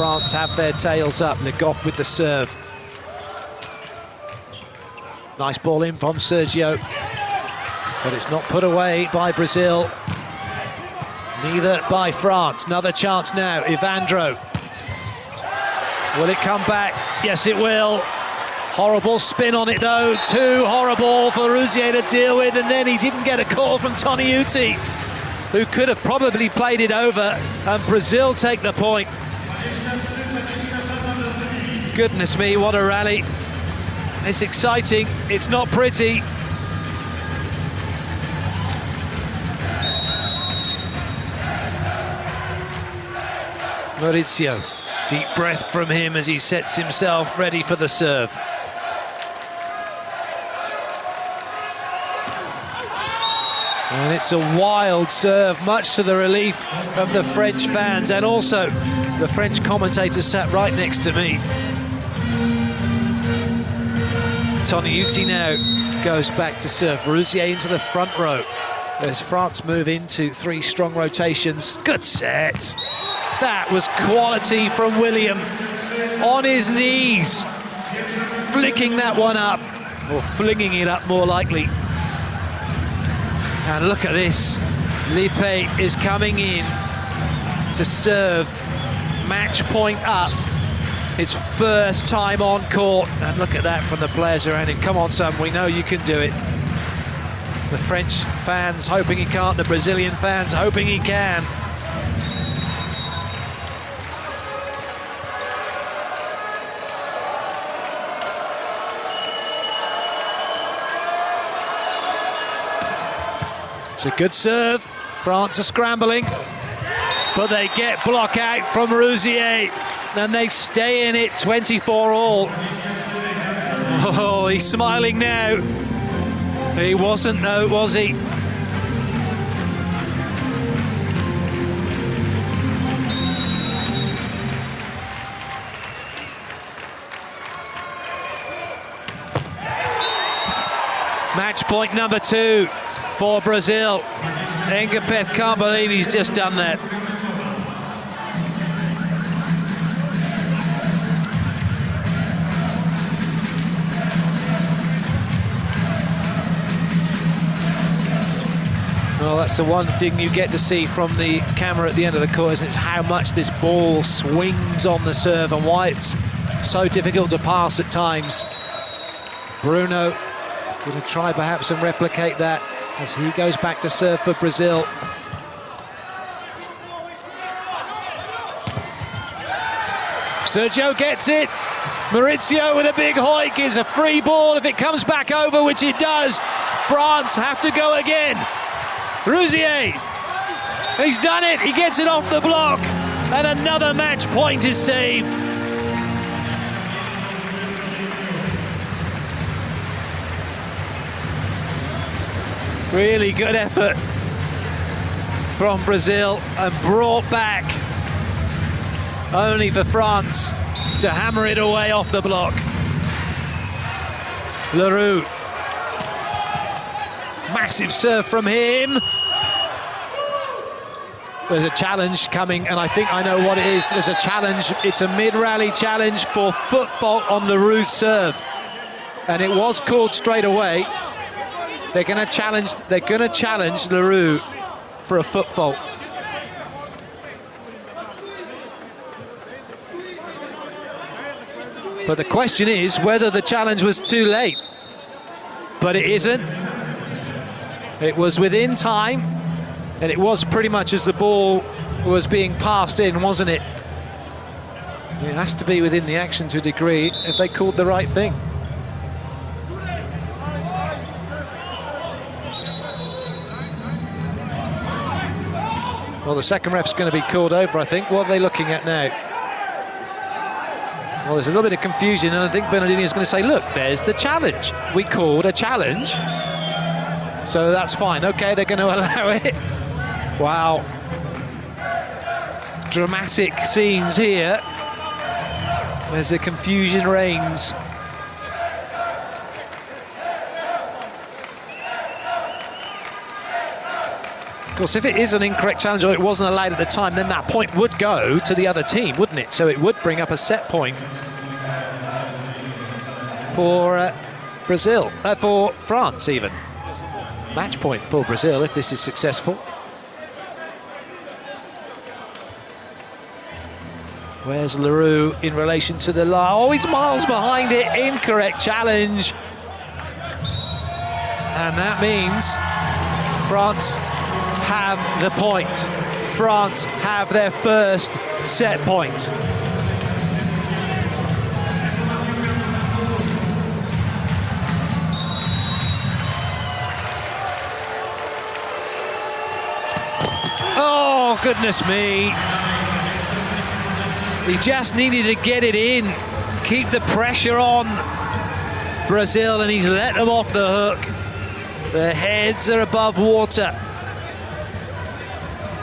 France have their tails up. Le Goff with the serve. Nice ball in from Sergio, but it's not put away by Brazil. Neither by France. Another chance now, Evandro. Will it come back? Yes, it will. Horrible spin on it though, too horrible for Rouzier to deal with, and then he didn't get a call from Toniutti, who could have probably played it over, and Brazil take the point. Goodness me, what a rally. It's exciting, it's not pretty. Maurizio, deep breath from him as he sets himself ready for the serve. And it's a wild serve, much to the relief of the French fans, and also the French commentator sat right next to me. Toniutti now goes back to serve. Rouzier into the front row as France move into 3 strong rotations. Good set. That was quality from William. On his knees, flicking that one up, or flinging it up more likely. And look at this. Lippe is coming in to serve. Match point up. His first time on court. And look at that from the players around him. Come on, son, we know you can do it. The French fans hoping he can't, the Brazilian fans hoping he can. It's a good serve. France are scrambling, but they get block out from Rouzier, and they stay in it 24 all. Oh, he's smiling now. He wasn't though, was he? Match point number 2 for Brazil. Engapeth can't believe he's just done that. Well, that's the one thing you get to see from the camera at the end of the court, is it's how much this ball swings on the serve and why it's so difficult to pass at times. Bruno going to try perhaps and replicate that as he goes back to serve for Brazil. Sergio gets it. Maurizio with a big hoik. Is a free ball. If it comes back over, which it does, France have to go again. Rouzier, he's done it. He gets it off the block, and another match point is saved. Really good effort from Brazil, and brought back only for France to hammer it away off the block. Leroux. Massive serve from him. There's a challenge coming, and I think I know what it is. There's a challenge. It's a mid-rally challenge for foot fault on Leroux's serve. And it was called straight away. They're going to challenge Leroux for a foot fault. But the question is whether the challenge was too late. But it isn't. It was within time, and it was pretty much as the ball was being passed in, wasn't it? It has to be within the action to a degree if they called the right thing. Well, the second ref's going to be called over, I think. What are they looking at now? Well, there's a little bit of confusion, and I think Bernardini is going to say, look, there's the challenge. We called a challenge, so that's fine. Okay, they're going to allow it. Wow. Dramatic scenes here. As the confusion reigns. Of course, if it is an incorrect challenge or it wasn't allowed at the time, then that point would go to the other team, wouldn't it? So it would bring up a set point for Brazil, for France even. Match point for Brazil if this is successful. Where's Leroux in relation to the line? Oh, he's miles behind it. Incorrect challenge. And that means France have the point. France have their first set point. Oh, goodness me. He just needed to get it in, keep the pressure on Brazil, and he's let them off the hook. Their heads are above water.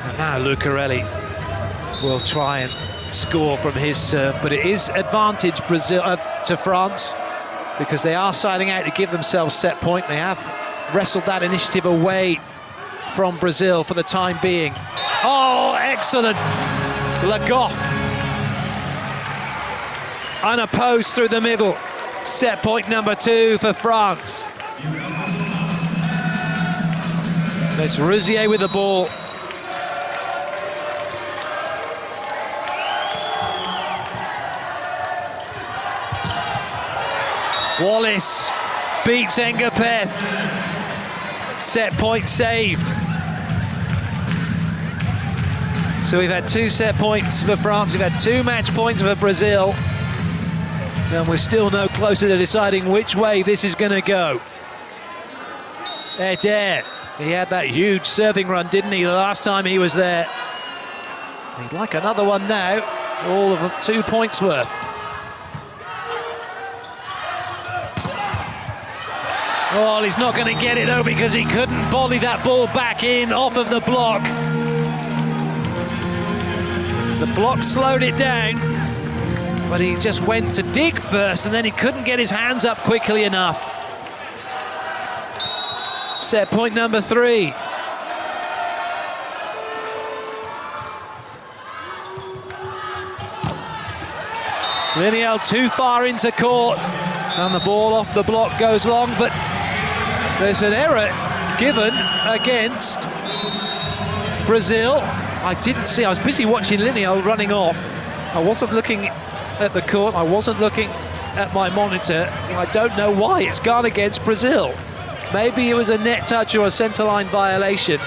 And now Lucarelli will try and score from his serve, but it is advantage Brazil to France because they are siding out to give themselves set point. They have wrestled that initiative away from Brazil for the time being. Oh, excellent. Le Goff. Unopposed through the middle. Set point number 2 for France. It's Rouzier with the ball. Wallace beats Engapeth. Set point saved. So we've had 2 set points for France, we've had 2 match points for Brazil. And we're still no closer to deciding which way this is going to go. Eder, he had that huge serving run, didn't he, the last time he was there. He'd like another one now, all of 2 points worth. Oh, he's not going to get it though because he couldn't volley that ball back in off of the block. The block slowed it down, but he just went to dig first and then he couldn't get his hands up quickly enough. Set point number 3. Liniel too far into court and the ball off the block goes long, but there's an error given against Brazil. I didn't see, I was busy watching Liniel running off. I wasn't looking at the court, I wasn't looking at my monitor. I don't know why it's gone against Brazil. Maybe it was a net touch or a centerline violation.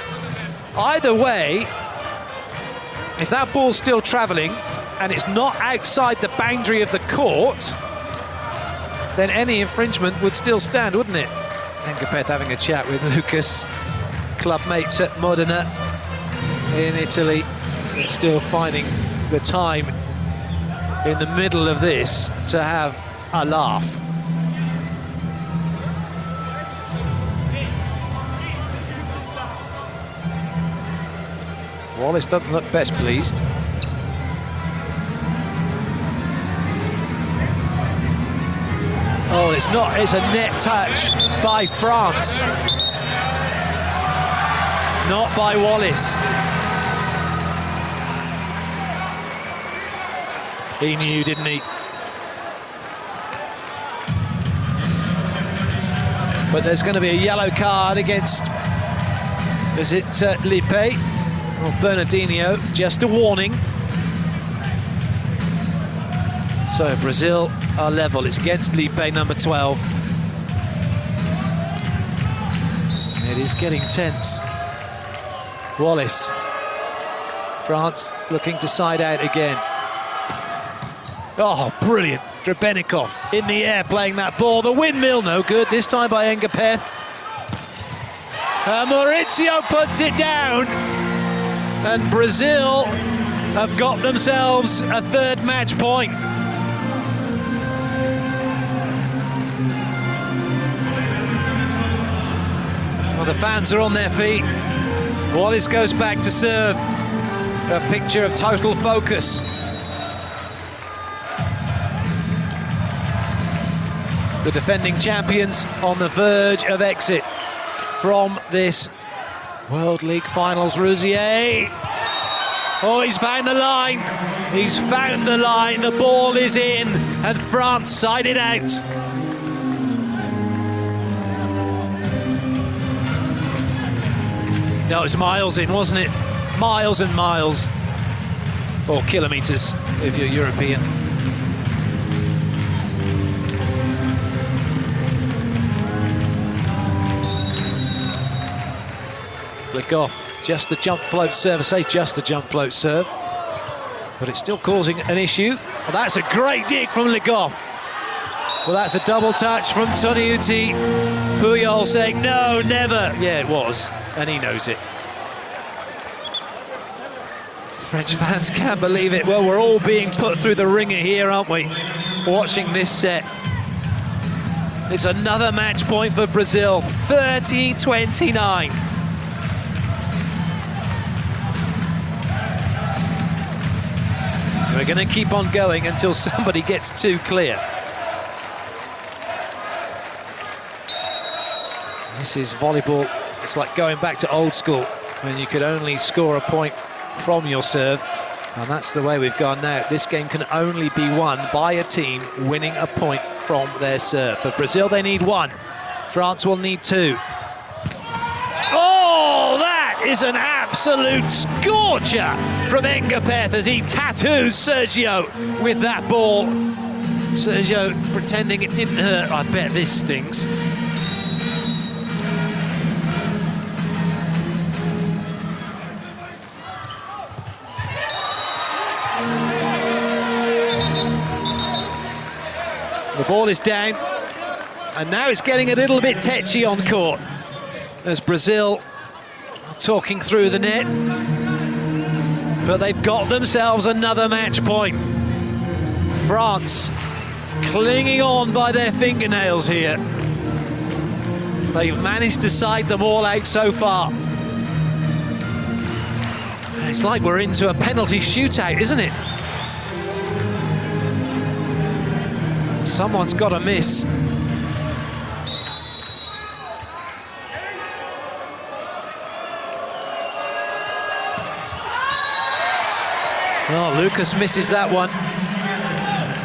Either way, if that ball's still traveling and it's not outside the boundary of the court, then any infringement would still stand, wouldn't it? Engapeth having a chat with Lucas, club mates at Modena in Italy, and still finding the time in the middle of this to have a laugh. Wallace doesn't look best pleased. Oh, it's not, it's a net touch by France. Not by Wallace. He knew, didn't he? But there's going to be a yellow card against, is it Lipe or Bernardinho? Just a warning. So Brazil are level. It's against Lipe, number 12. It is getting tense. Wallace. France looking to side out again. Oh, brilliant. Drebenikov in the air playing that ball. The windmill, no good. This time by Engapeth. Maurizio puts it down. And Brazil have got themselves a 3rd match point. Well, the fans are on their feet. Wallace goes back to serve. A picture of total focus. The defending champions on the verge of exit from this World League Finals, Rouzier. Oh, he's found the line. He's found the line. The ball is in, and France side it out. That was miles in, wasn't it? Miles and miles. Or kilometres, if you're European. Le Goff, just the jump float serve. I say just the jump float serve, but it's still causing an issue. Well, that's a great dig from Le Goff. Well, that's a double touch from Toniutti. Puyol saying, no, never. Yeah, it was, and he knows it. French fans can't believe it. Well, we're all being put through the ringer here, aren't we? Watching this set. It's another match point for Brazil, 30-29. We're going to keep on going until somebody gets too clear. This is volleyball. It's like going back to old school when you could only score a point from your serve, and that's the way we've gone now. This game can only be won by a team winning a point from their serve. For Brazil, they need one. France will need two. Oh, that is an absolute scorcher from Ngapeth as he tattoos Sergio with that ball. Sergio pretending it didn't hurt. I bet this stings. The ball is down, and now it's getting a little bit tetchy on court as Brazil are talking through the net, but they've got themselves another match point. France clinging on by their fingernails here. They've managed to side them all out so far. It's like we're into a penalty shootout, isn't it? Someone's got to miss. Well, Lucas misses that one.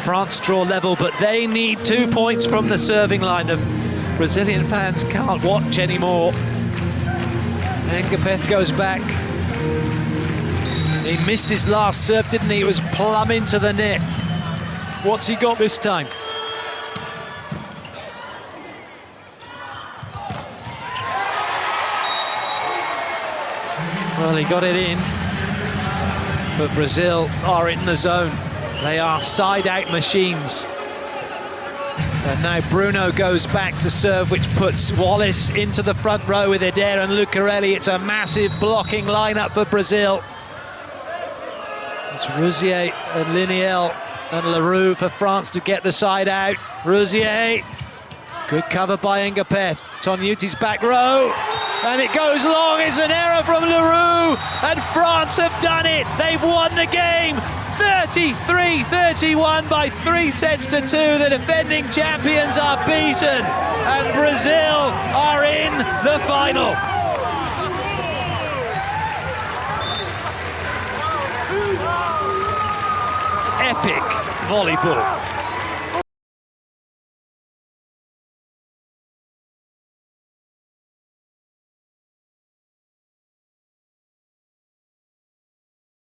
France draw level, but they need 2 points from the serving line. The Brazilian fans can't watch anymore. Ngapeth goes back. He missed his last serve, didn't he? It was plumb into the net. What's he got this time? Well, he got it in, but Brazil are in the zone. They are side-out machines. And now Bruno goes back to serve, which puts Wallace into the front row with Adair and Lucarelli. It's a massive blocking lineup for Brazil. It's Rouzier and Liniel and Leroux for France to get the side out. Rouzier, good cover by Ngapeth. Toniuti's back row, and it goes long. It's an error from Leroux, and France have done it. They've won the game, 33-31 by 3-2. The defending champions are beaten, and Brazil are in the final. Epic volleyball.